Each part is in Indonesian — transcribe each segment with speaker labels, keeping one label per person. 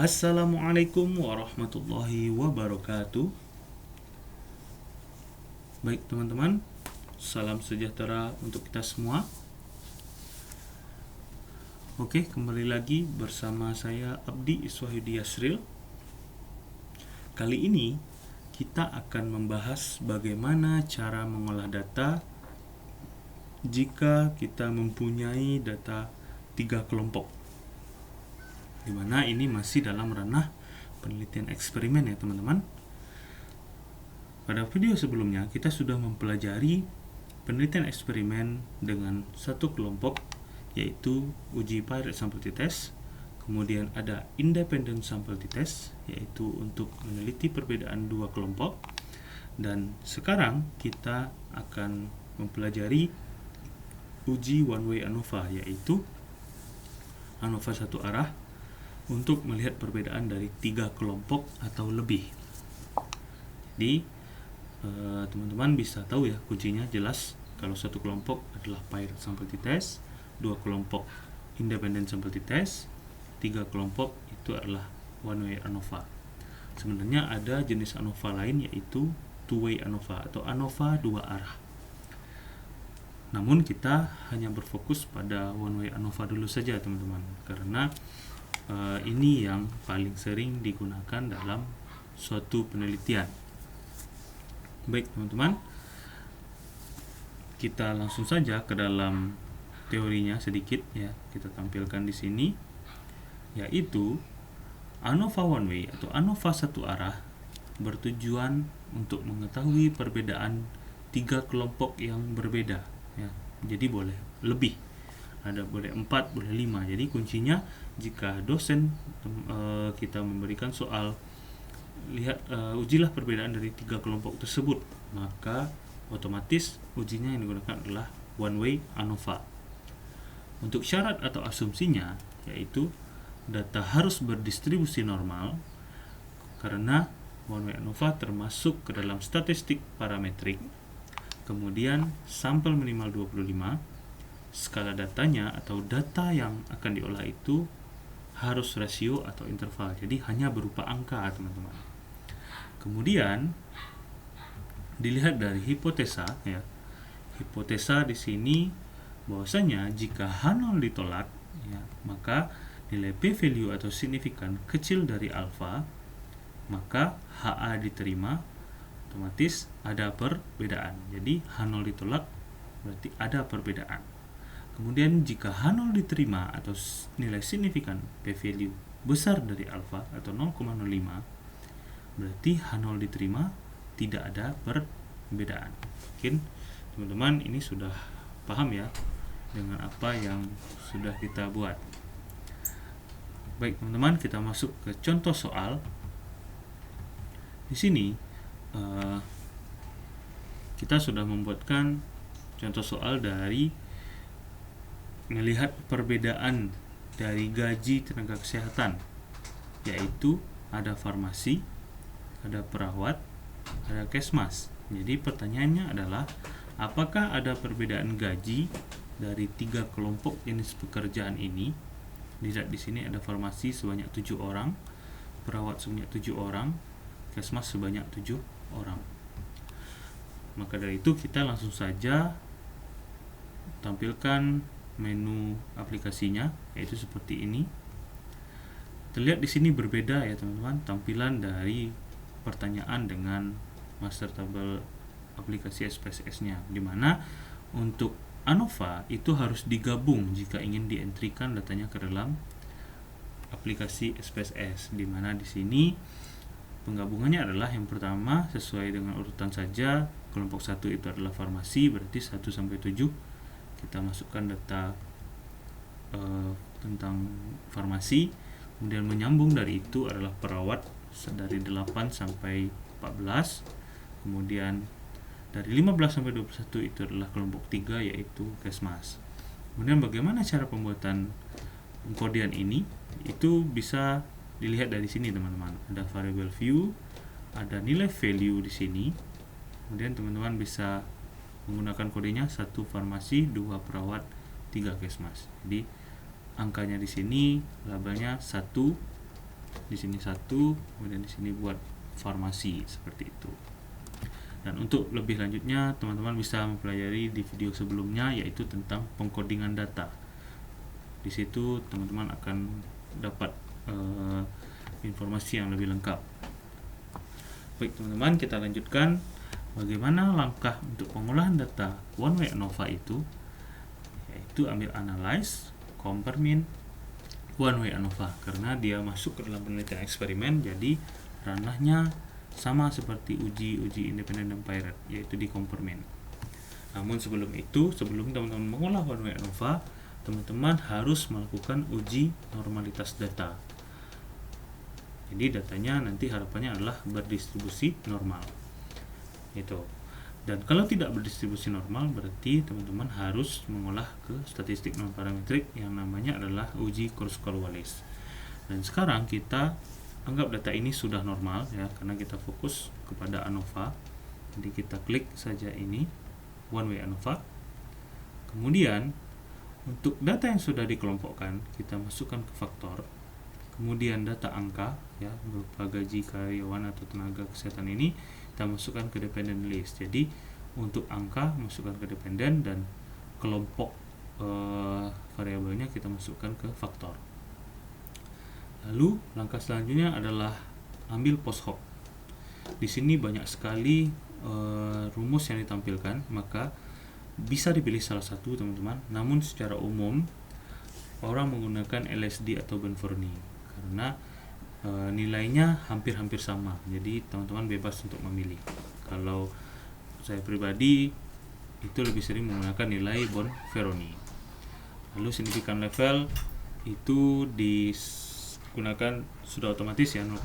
Speaker 1: Assalamualaikum warahmatullahi wabarakatuh. Baik teman-teman, salam sejahtera untuk kita semua. Oke, kembali lagi bersama saya Abdi Iswahyudi Yasril. Kali ini kita akan membahas bagaimana cara mengolah data jika kita mempunyai data 3 kelompok, dimana ini masih dalam ranah penelitian eksperimen ya teman-teman. Pada video sebelumnya kita sudah mempelajari penelitian eksperimen dengan satu kelompok, yaitu uji Pirate Sample T-Test. Kemudian ada Independent Sample T-Test, yaitu untuk meneliti perbedaan dua kelompok. Dan sekarang kita akan mempelajari uji one way ANOVA, yaitu ANOVA satu arah untuk melihat perbedaan dari 3 kelompok atau lebih. Jadi teman-teman bisa tahu ya, kuncinya jelas kalau satu kelompok adalah Pirate Sample T-Test, 2 kelompok Independent Sample T-Test, 3 kelompok itu adalah one way ANOVA. Sebenarnya ada jenis ANOVA lain, yaitu two way ANOVA atau ANOVA 2 arah. Namun kita hanya berfokus pada one way ANOVA dulu saja teman-teman, karena ini yang paling sering digunakan dalam suatu penelitian. Baik teman-teman, kita langsung saja ke dalam teorinya sedikit ya, kita tampilkan di sini, yaitu ANOVA one way atau ANOVA satu arah bertujuan untuk mengetahui perbedaan 3 kelompok yang berbeda ya. Jadi boleh lebih, ada boleh 4, boleh 5. Jadi kuncinya jika dosen kita memberikan soal, lihat ujilah perbedaan dari 3 kelompok tersebut, maka otomatis ujinya yang digunakan adalah one way ANOVA. Untuk syarat atau asumsinya, yaitu data harus berdistribusi normal, karena one way ANOVA termasuk ke dalam statistik parametrik. Kemudian sampel minimal 25, skala datanya atau data yang akan diolah itu harus rasio atau interval, jadi hanya berupa angka teman-teman. Kemudian dilihat dari hipotesa ya. Hipotesa di sini bahwasanya jika H0 ditolak ya, maka nilai p-value atau signifikan kecil dari alfa, maka HA diterima, otomatis ada perbedaan. Jadi H0 ditolak berarti ada perbedaan. Kemudian jika H0 diterima atau nilai signifikan p-value besar dari alfa atau 0,05, berarti H0 diterima, tidak ada perbedaan. Mungkin teman-teman ini sudah paham ya dengan apa yang sudah kita buat. Baik teman-teman, kita masuk ke contoh soal. Di sini kita sudah membuatkan contoh soal dari melihat perbedaan dari gaji tenaga kesehatan, yaitu ada farmasi, ada perawat, ada kesmas. Jadi pertanyaannya adalah, apakah ada perbedaan gaji dari 3 kelompok jenis pekerjaan ini? Lihat di sini ada farmasi sebanyak 7 orang, perawat sebanyak 7 orang, kesmas sebanyak 7 orang. Maka dari itu kita langsung saja tampilkan menu aplikasinya, yaitu seperti ini. Terlihat di sini berbeda ya teman-teman, tampilan dari pertanyaan dengan master table aplikasi SPSS-nya, dimana untuk ANOVA itu harus digabung jika ingin dientrikan datanya ke dalam aplikasi SPSS, dimana di sini penggabungannya adalah yang pertama sesuai dengan urutan saja. Kelompok 1 itu adalah farmasi, berarti 1 sampai 7 kita masukkan data tentang farmasi. Kemudian menyambung dari itu adalah perawat dari 8 sampai 14. Kemudian dari 15 sampai 21 itu adalah kelompok 3, yaitu kesmas. Kemudian bagaimana cara pembuatan pengkodian ini? Itu bisa dilihat dari sini teman-teman. Ada variable view, ada nilai value di sini. Kemudian teman-teman bisa menggunakan kodenya 1 farmasi, 2 perawat, 3 kesmas. Jadi angkanya di sini labelnya 1 di sini 1, kemudian di sini buat farmasi seperti itu. Dan untuk lebih lanjutnya teman-teman bisa mempelajari di video sebelumnya, yaitu tentang pengkodingan data. Di situ teman-teman akan dapat informasi yang lebih lengkap. Baik teman-teman, kita lanjutkan bagaimana langkah untuk pengolahan data one way ANOVA itu, yaitu ambil analyze, compare mean, one way ANOVA. Karena dia masuk ke dalam penelitian eksperimen, jadi ranahnya sama seperti uji independent dan Paired, yaitu di compare mean. Namun sebelum teman-teman mengolah one way ANOVA, teman-teman harus melakukan uji normalitas data. Jadi datanya nanti harapannya adalah berdistribusi normal. Itu. Dan kalau tidak berdistribusi normal, berarti teman-teman harus mengolah ke statistik non parametrik yang namanya adalah uji Kruskal-Wallis. Dan sekarang kita anggap data ini sudah normal ya, karena kita fokus kepada ANOVA. Jadi kita klik saja ini one way ANOVA. Kemudian untuk data yang sudah dikelompokkan, kita masukkan ke faktor. Kemudian data angka ya, berupa gaji karyawan atau tenaga kesehatan ini kita masukkan ke dependent list. Jadi untuk angka masukkan ke dependent, dan kelompok variabelnya kita masukkan ke faktor. Lalu langkah selanjutnya adalah ambil post hoc. Di sini banyak sekali rumus yang ditampilkan, maka bisa dipilih salah satu teman-teman. Namun secara umum orang menggunakan LSD atau Benforni karena nilainya hampir-hampir sama. Jadi teman-teman bebas untuk memilih. Kalau saya pribadi itu lebih sering menggunakan nilai Bonferroni. Lalu signifikan level itu digunakan sudah otomatis ya 0,05.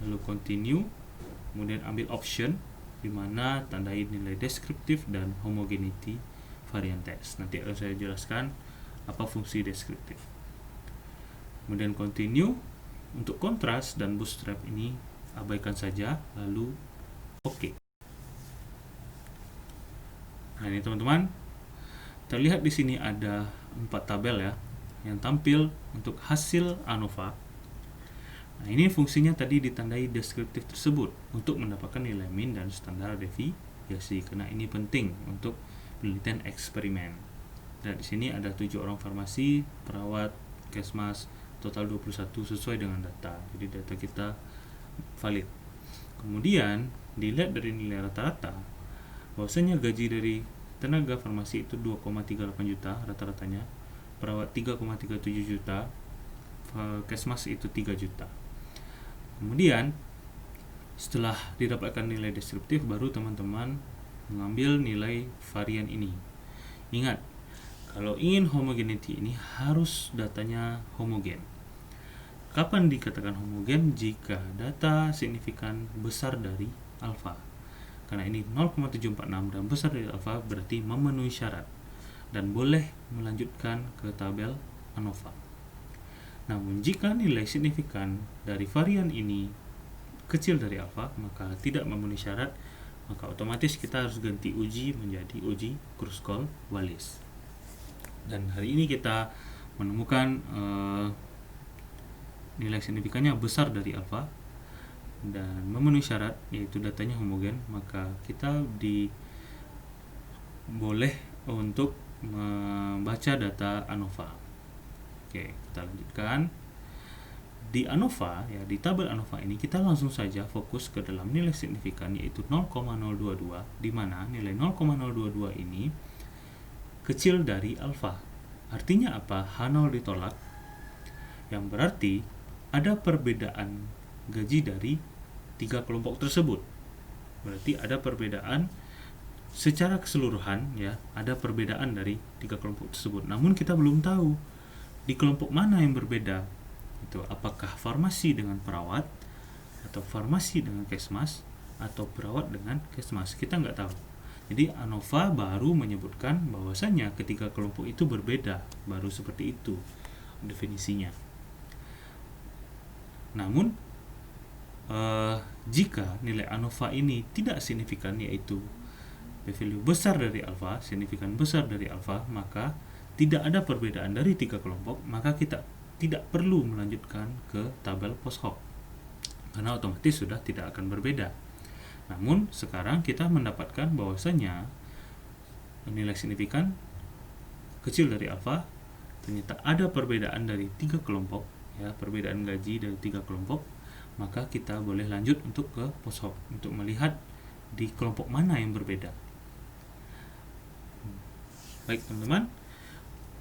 Speaker 1: Lalu continue, kemudian ambil option di mana tandai nilai deskriptif dan homogeneity varian test. Nanti akan saya jelaskan apa fungsi deskriptif. Kemudian continue. Untuk kontras dan bootstrap ini abaikan saja, lalu oke. Nah ini teman-teman, terlihat di sini ada 4 tabel ya yang tampil untuk hasil ANOVA. Nah ini fungsinya tadi ditandai deskriptif tersebut untuk mendapatkan nilai mean dan standar deviasi, karena ini penting untuk penelitian eksperimen. Dan di sini ada 7 orang farmasi, perawat, kesmas, total 21 sesuai dengan data. Jadi data kita valid. Kemudian dilihat dari nilai rata-rata, bahwasanya gaji dari tenaga farmasi itu 2,38 juta rata-ratanya, perawat 3,37 juta, kesmas itu 3 juta. Kemudian setelah didapatkan nilai deskriptif, baru teman-teman mengambil nilai varian ini. Ingat, kalau ingin homogeneity ini harus datanya homogen. Kapan dikatakan homogen? Jika data signifikan besar dari alfa. Karena ini 0,746 dan besar dari alfa, berarti memenuhi syarat dan boleh melanjutkan ke tabel ANOVA. Namun jika nilai signifikan dari varian ini kecil dari alfa, maka tidak memenuhi syarat, maka otomatis kita harus ganti uji menjadi uji Kruskal-Wallis. Dan hari ini kita menemukan nilai signifikannya besar dari alfa dan memenuhi syarat, yaitu datanya homogen, maka kita boleh untuk membaca data ANOVA. Oke, kita lanjutkan. Di ANOVA ya, di tabel ANOVA ini kita langsung saja fokus ke dalam nilai signifikan, yaitu 0,022, di mana nilai 0,022 ini kecil dari alfa. Artinya apa? H0 ditolak, yang berarti ada perbedaan gaji dari 3 kelompok tersebut. Berarti ada perbedaan secara keseluruhan ya, ada perbedaan dari 3 kelompok tersebut. Namun kita belum tahu di kelompok mana yang berbeda. Itu apakah farmasi dengan perawat, atau farmasi dengan kesmas, atau perawat dengan kesmas. Kita nggak tahu. Jadi ANOVA baru menyebutkan bahwasanya ketiga kelompok itu berbeda, baru seperti itu definisinya. Namun jika nilai ANOVA ini tidak signifikan, yaitu p-value besar dari alfa, signifikan besar dari alfa, maka tidak ada perbedaan dari 3 kelompok, maka kita tidak perlu melanjutkan ke tabel post hoc karena otomatis sudah tidak akan berbeda. Namun sekarang kita mendapatkan bahwasanya nilai signifikan kecil dari alfa ternyata ada perbedaan dari 3 kelompok, ya, perbedaan gaji dari 3 kelompok, maka kita boleh lanjut untuk ke post hoc untuk melihat di kelompok mana yang berbeda. Baik teman-teman,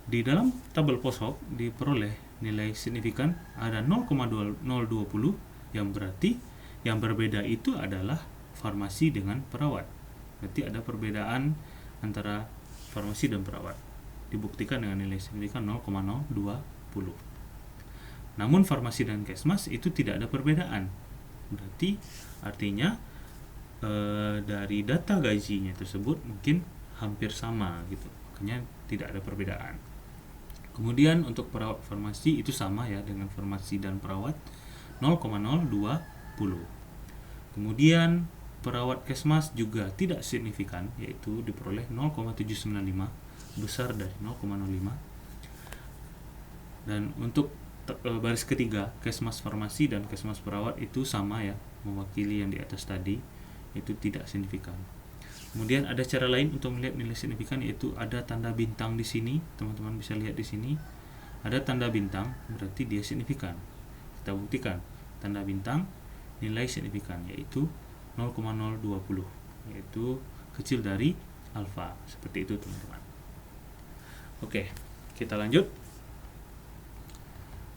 Speaker 1: di dalam tabel post hoc diperoleh nilai signifikan ada 0,020 yang berarti yang berbeda itu adalah farmasi dengan perawat. Berarti ada perbedaan antara farmasi dan perawat. Dibuktikan dengan nilai signifikan 0,020. Namun farmasi dan kesmas itu tidak ada perbedaan. Berarti artinya dari data gajinya tersebut mungkin hampir sama gitu. Makanya tidak ada perbedaan. Kemudian untuk perawat farmasi itu sama ya dengan farmasi dan perawat 0,020. Kemudian perawat kesmas juga tidak signifikan, yaitu diperoleh 0,795, besar dari 0,05. Dan untuk baris ketiga, kesmas farmasi dan kesmas perawat itu sama ya, mewakili yang di atas tadi, itu tidak signifikan. Kemudian ada cara lain untuk melihat nilai signifikan, yaitu ada tanda bintang di sini. Teman-teman bisa lihat di sini ada tanda bintang, berarti dia signifikan. Kita buktikan tanda bintang nilai signifikan, yaitu 0,020, yaitu kecil dari alfa. Seperti itu teman-teman. Oke, kita lanjut.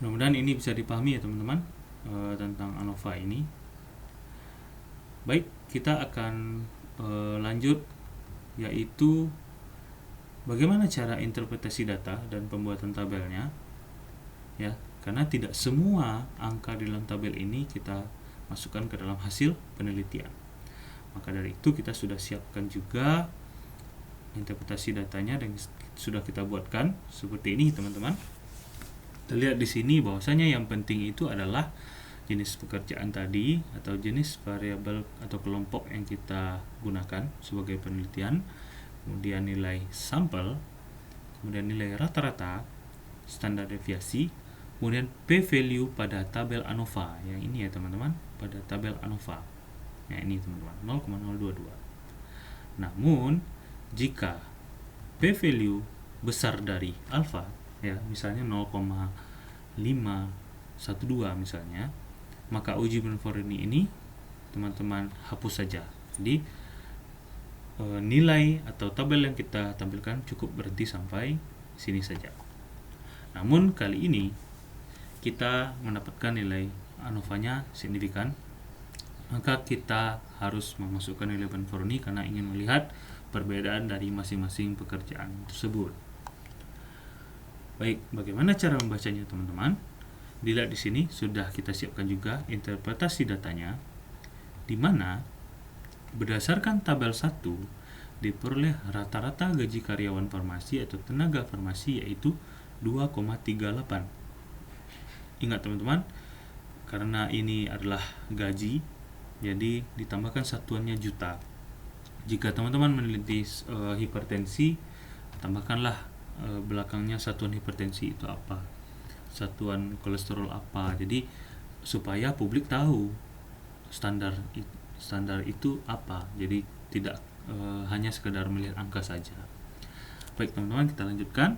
Speaker 1: Mudah-mudahan ini bisa dipahami ya teman-teman tentang ANOVA ini. Baik, kita akan lanjut, yaitu bagaimana cara interpretasi data dan pembuatan tabelnya, ya, karena tidak semua angka di dalam tabel ini kita masukkan ke dalam hasil penelitian. Maka dari itu kita sudah siapkan juga interpretasi datanya dan sudah kita buatkan seperti ini teman-teman. Kita lihat di sini bahwasanya yang penting itu adalah jenis pekerjaan tadi atau jenis variabel atau kelompok yang kita gunakan sebagai penelitian, kemudian nilai sampel, kemudian nilai rata-rata, standar deviasi, kemudian p-value pada tabel ANOVA yang ini ya teman-teman, pada tabel ANOVA. Nah ini teman-teman, 0,022. Namun jika p-value besar dari alfa, ya misalnya 0,512 misalnya, maka uji Bonferroni ini teman-teman hapus saja. Jadi nilai atau tabel yang kita tampilkan cukup berhenti sampai sini saja. Namun kali ini kita mendapatkan nilai ANOVA-nya signifikan, maka kita harus memasukkan nilai Bonferroni karena ingin melihat perbedaan dari masing-masing pekerjaan tersebut. Baik, bagaimana cara membacanya teman-teman? Dilihat di sini sudah kita siapkan juga interpretasi datanya, di mana berdasarkan tabel 1 diperoleh rata-rata gaji karyawan farmasi atau tenaga farmasi yaitu 2,38. Ingat teman-teman, karena ini adalah gaji, jadi ditambahkan satuannya juta. Jika teman-teman meneliti hipertensi, tambahkanlah belakangnya satuan hipertensi itu apa, satuan kolesterol apa, jadi supaya publik tahu standar itu apa, jadi tidak hanya sekedar melihat angka saja. Baik teman-teman, kita lanjutkan.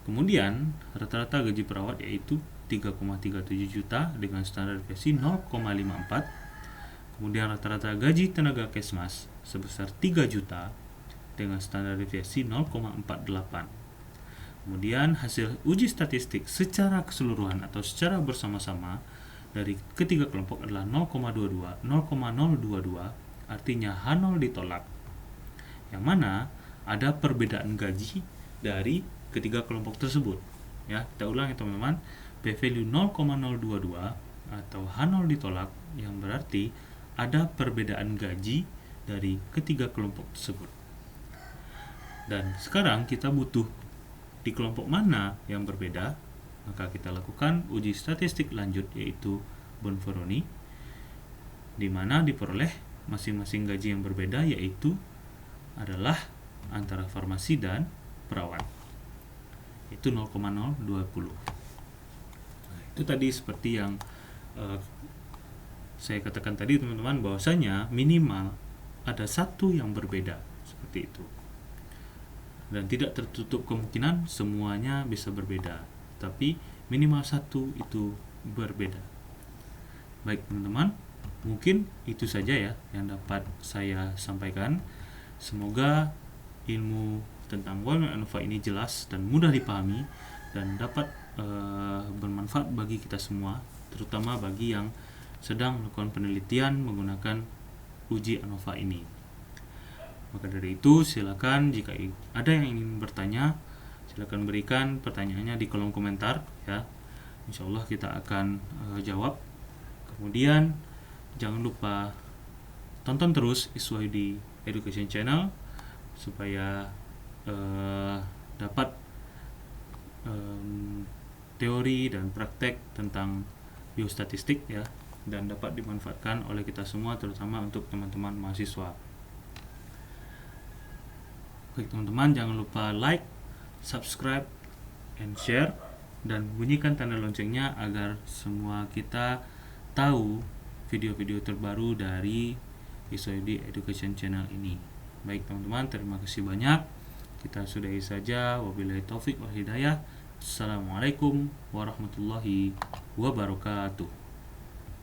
Speaker 1: Kemudian rata-rata gaji perawat yaitu 3,37 juta dengan standar deviasi 0,54. Kemudian rata-rata gaji tenaga kesmas sebesar 3 juta dengan standar deviasi 0,48. Kemudian hasil uji statistik secara keseluruhan atau secara bersama-sama dari ketiga kelompok adalah 0,022, artinya H0 ditolak. Yang mana ada perbedaan gaji dari ketiga kelompok tersebut. Ya, kita ulang ya teman-teman. P-value 0,022 atau H0 ditolak, yang berarti ada perbedaan gaji dari ketiga kelompok tersebut. Dan sekarang kita butuh di kelompok mana yang berbeda, maka kita lakukan uji statistik lanjut yaitu Bonferroni, di mana diperoleh masing-masing gaji yang berbeda yaitu adalah antara farmasi dan perawat, itu 0,020. Itu tadi seperti yang saya katakan tadi teman-teman, bahwasanya minimal ada satu yang berbeda seperti itu, dan tidak tertutup kemungkinan semuanya bisa berbeda, tapi minimal satu itu berbeda. Baik teman-teman, mungkin itu saja ya yang dapat saya sampaikan. Semoga ilmu tentang Wayne ANOVA ini jelas dan mudah dipahami dan dapat bermanfaat bagi kita semua, terutama bagi yang sedang melakukan penelitian menggunakan uji ANOVA ini. Maka dari itu silakan jika ada yang ingin bertanya, silakan berikan pertanyaannya di kolom komentar ya. Insya Allah kita akan jawab. Kemudian jangan lupa tonton terus ISWAHYUDI Education Channel supaya dapat teori dan praktek tentang biostatistik ya, dan dapat dimanfaatkan oleh kita semua, terutama untuk teman-teman mahasiswa. Baik teman-teman, jangan lupa like, subscribe, and share, dan bunyikan tanda loncengnya agar semua kita tahu video-video terbaru dari ISWAHYUDI Education Channel ini. Baik teman-teman, terima kasih banyak. Kita sudahi saja. Wabillahi taufik wal hidayah. Assalamualaikum warahmatullahi wabarakatuh.